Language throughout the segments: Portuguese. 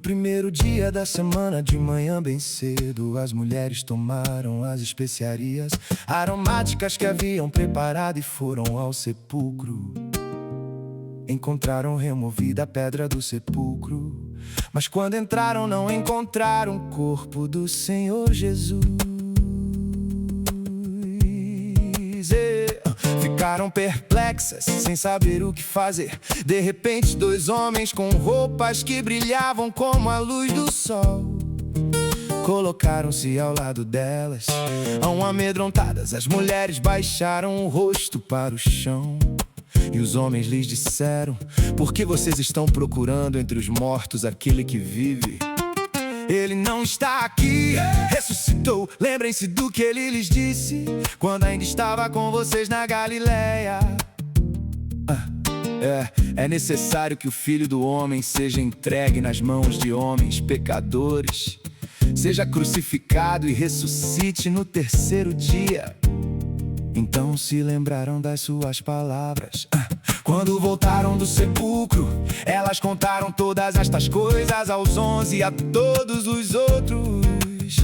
primeiro dia da semana, de manhã bem cedo, as mulheres tomaram as especiarias aromáticas que haviam preparado e foram ao sepulcro. Encontraram removida a pedra do sepulcro, mas quando entraram não encontraram o corpo do Senhor Jesus. Ficaram perplexas, sem saber o que fazer. De repente, dois homens com roupas que brilhavam como a luz do sol colocaram-se ao lado delas. Amedrontadas, as mulheres baixaram o rosto para o chão. E os homens lhes disseram: por que vocês estão procurando entre os mortos aquele que vive? Ele não está aqui, ressuscitou. Lembrem-se do que ele lhes disse quando ainda estava com vocês na Galileia. É necessário que o Filho do Homem seja entregue nas mãos de homens pecadores, seja crucificado e ressuscite no terceiro dia. Então se lembraram das suas palavras. Quando voltaram do sepulcro, elas contaram todas estas coisas aos 11 e a todos os outros.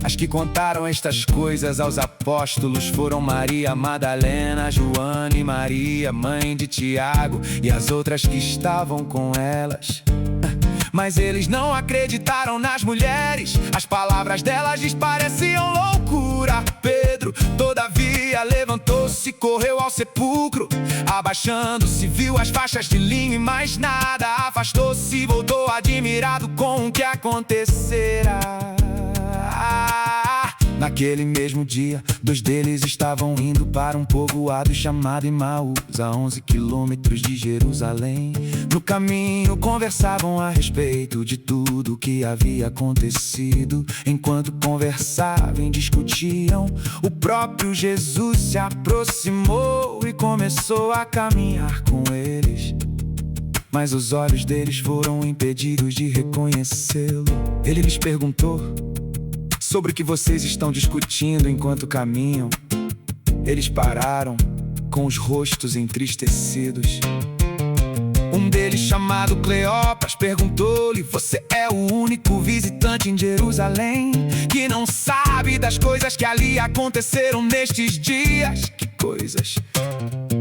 As que contaram estas coisas aos apóstolos foram Maria Madalena, Joana e Maria, mãe de Tiago, e as outras que estavam com elas. Mas eles não acreditaram nas mulheres, as palavras delas lhes pareciam loucura. Pedro, todavia, levantou-se e correu ao sepulcro. Abaixando-se, viu as faixas de linho e mais nada. Afastou-se e voltou admirado com o que acontecera. Naquele mesmo dia, dois deles estavam indo para um povoado chamado Emaús, a 11 quilômetros de Jerusalém. No caminho conversavam a respeito de tudo o que havia acontecido. Enquanto conversavam e discutiam, o próprio Jesus se aproximou e começou a caminhar com eles. Mas os olhos deles foram impedidos de reconhecê-lo. Ele lhes perguntou: sobre o que vocês estão discutindo enquanto caminham? Eles pararam, com os rostos entristecidos. Um deles, chamado Cleopas, perguntou-lhe: você é o único visitante em Jerusalém que não sabe das coisas que ali aconteceram nestes dias? Que coisas?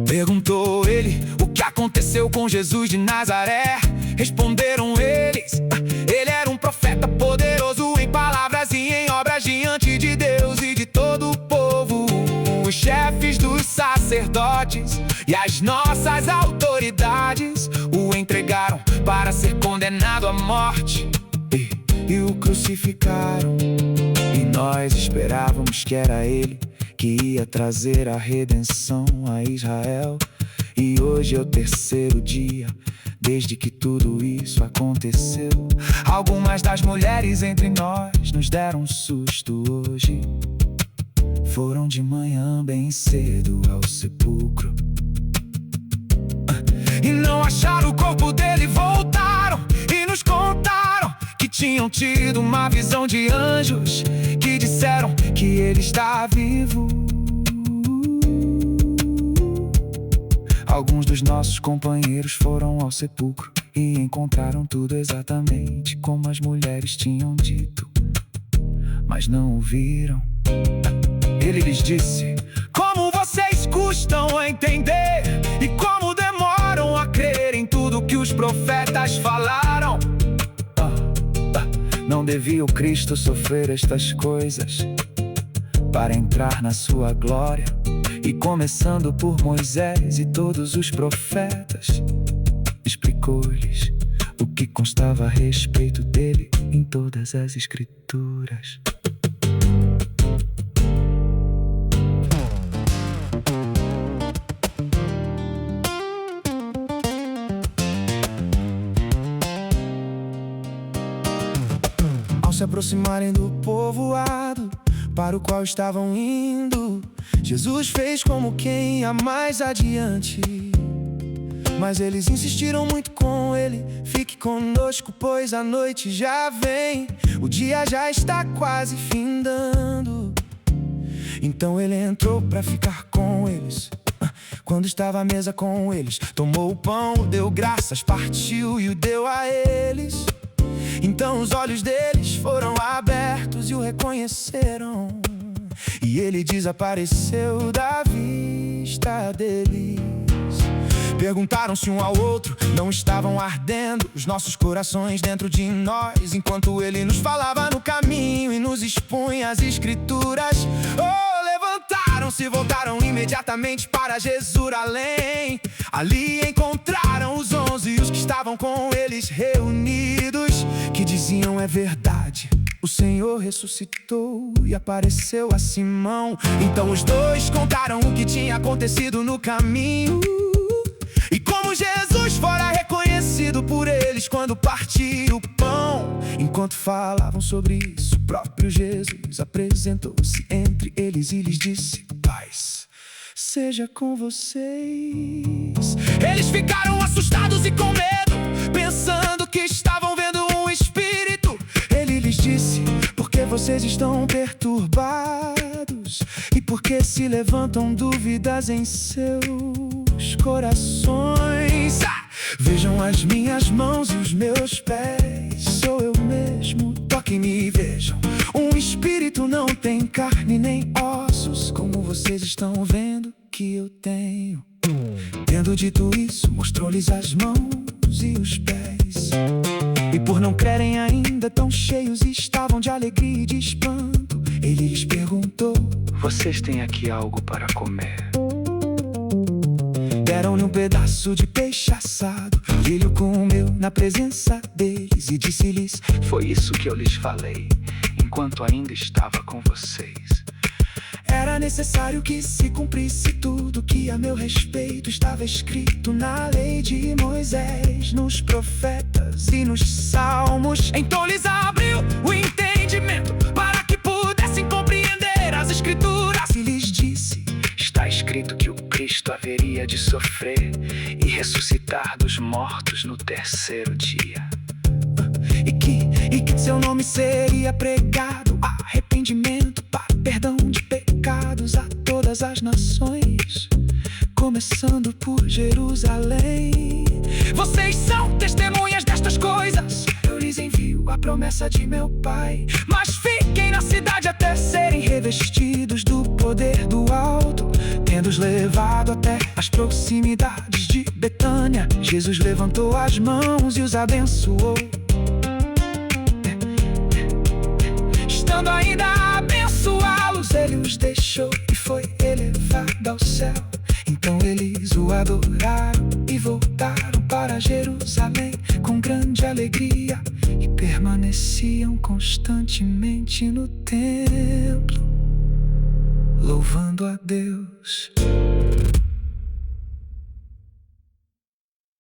Perguntou ele: o que aconteceu com Jesus de Nazaré? Responderam eles: ele era um profeta poderoso em palavras e em obras diante de Deus e de todo o povo. Os chefes dos sacerdotes e as nossas autoridades o entregaram para ser condenado à morte e o crucificaram. E nós esperávamos que era ele que ia trazer a redenção a Israel. E hoje é o terceiro dia desde que tudo isso aconteceu. Algumas das mulheres entre nós nos deram um susto hoje. Foram de manhã bem cedo ao sepulcro e não acharam o corpo dele. Voltaram e nos contaram que tinham tido uma visão de anjos que disseram que ele está vivo. Alguns dos nossos companheiros foram ao sepulcro e encontraram tudo exatamente como as mulheres tinham dito, mas não o viram. Ele lhes disse: como vocês custam a entender e como demoram a crer em tudo que os profetas falaram. Não devia o Cristo sofrer estas coisas para entrar na sua glória? E começando por Moisés e todos os profetas, explicou-lhes o que constava a respeito dele em todas as escrituras. Ao se aproximarem do povoado para o qual estavam indo, Jesus fez como quem ia mais adiante. Mas eles insistiram muito com ele: fique conosco, pois a noite já vem, o dia já está quase findando. Então ele entrou para ficar com eles. Quando estava à mesa com eles, tomou o pão, deu graças, partiu e o deu a eles. Então os olhos deles foram abertos e o reconheceram, e ele desapareceu da vista deles. Perguntaram-se um ao outro: não estavam ardendo os nossos corações dentro de nós, enquanto ele nos falava no caminho e nos expunha as escrituras? Levantaram-se e voltaram imediatamente para Jerusalém. Ali encontraram os 11 e os que estavam com eles reunidos, que diziam: é verdade, o Senhor ressuscitou e apareceu a Simão. Então os dois contaram o que tinha acontecido no caminho e como Jesus fora reconhecido por eles quando partiu o pão. Enquanto falavam sobre isso, o próprio Jesus apresentou-se entre eles e lhes disse: paz seja com vocês. Eles ficaram assustados e com medo, pensando que estavam vendo um espírito. Ele lhes disse: por que vocês estão perturbados? E por que se levantam dúvidas em seus corações? Vejam as minhas mãos e os meus pés, sou eu mesmo, toquem-me e vejam. Um espírito não tem carne nem ossos, como vocês estão vendo que eu tenho. Tendo dito isso, mostrou-lhes as mãos e os pés. E por não crerem ainda, tão cheios estavam de alegria e de espanto, ele lhes perguntou: vocês têm aqui algo para comer? Deram-lhe um pedaço de peixe assado, e ele o comeu na presença deles e disse-lhes: foi isso que eu lhes falei enquanto ainda estava com vocês. Era necessário que se cumprisse tudo que a meu respeito estava escrito na lei de Moisés, nos profetas e nos salmos. Então lhes abriu o entendimento para que pudessem compreender as escrituras. E lhes disse: está escrito que o Cristo haveria de sofrer e ressuscitar dos mortos no terceiro dia, e que seu nome seria pregado, arrependimento para perdão de pecados a todas as nações, começando por Jerusalém. Vocês são testemunhas destas coisas. Eu lhes envio a promessa de meu Pai, mas fiquem na cidade até serem revestidos do poder do alto. Tendo-os levado até as proximidades de Betânia, Jesus levantou as mãos e os abençoou. Estando ainda a abençoá-los, ele os deixou e foi elevado ao céu. Então eles o adoraram e voltaram para Jerusalém com grande alegria, e permaneciam constantemente no templo, louvando a Deus.